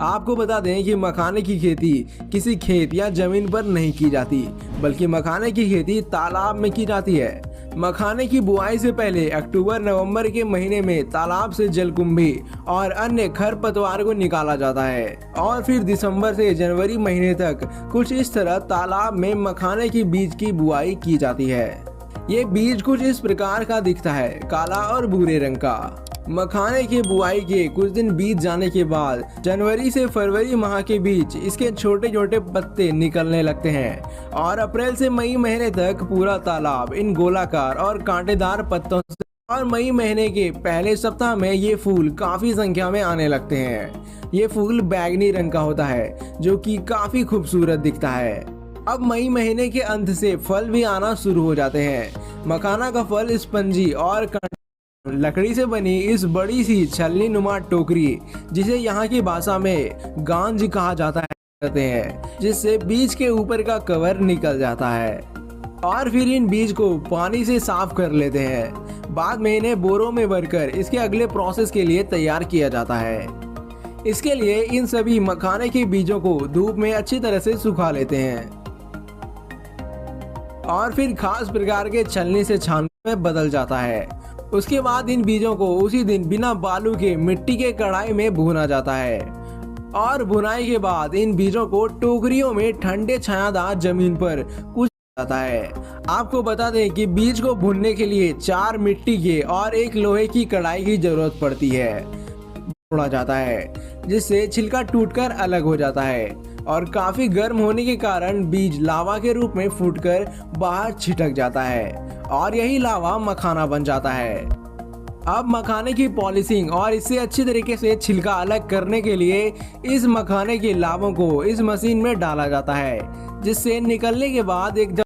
आपको बता दें कि मखाने की खेती किसी खेत या जमीन पर नहीं की जाती, बल्कि मखाने की खेती तालाब में की जाती है। मखाने की बुआई से पहले अक्टूबर नवंबर के महीने में तालाब से जलकुंभी और अन्य खरपतवार को निकाला जाता है और फिर दिसंबर से जनवरी महीने तक कुछ इस तरह तालाब में मखाने की बीज की बुआई की जाती है। ये बीज कुछ इस प्रकार का दिखता है, काला और भूरे रंग का। मखाने की बुआई के कुछ दिन बीत जाने के बाद जनवरी से फरवरी माह के बीच इसके छोटे छोटे पत्ते निकलने लगते हैं और अप्रैल से मई महीने तक पूरा तालाब इन गोलाकार और कांटेदार पत्तों से और मई महीने के पहले सप्ताह में ये फूल काफी संख्या में आने लगते हैं। ये फूल बैंगनी रंग का होता है जो कि काफी खूबसूरत दिखता है। अब मई महीने के अंत से फल भी आना शुरू हो जाते हैं। मखाना का फल स्पंजी और लकड़ी से बनी इस बड़ी सी छलनी नुमा टोकरी, जिसे यहाँ की भाषा में गांज कहा जाता है, जिससे बीज के ऊपर का कवर निकल जाता है और फिर इन बीज को पानी से साफ कर लेते हैं। बाद में इन्हें बोरों में भरकर इसके अगले प्रोसेस के लिए तैयार किया जाता है। इसके लिए इन सभी मखाने के बीजों को धूप में अच्छी तरह से सुखा लेते हैं और फिर खास प्रकार के छलनी से छानने में बदल जाता है। उसके बाद इन बीजों को उसी दिन बिना बालू के मिट्टी के कढ़ाई में भुना जाता है और भुनाई के बाद इन बीजों को टोकरियों में ठंडे छायादार जमीन पर कुछ जाता है। आपको बता दें कि बीज को भुनने के लिए 4 मिट्टी के और 1 लोहे की कढ़ाई की जरूरत पड़ती है। तोड़ा जाता है जिससे छिलका टूटकर अलग हो जाता है और काफी गर्म होने के कारण बीज लावा के रूप में फूटकर बाहर छिटक जाता है और यही लावा मखाना बन जाता है। अब मखाने की पॉलिशिंग और इससे अच्छी तरीके से छिलका अलग करने के लिए इस मखाने के लावों को इस मशीन में डाला जाता है, जिससे निकलने के बाद एक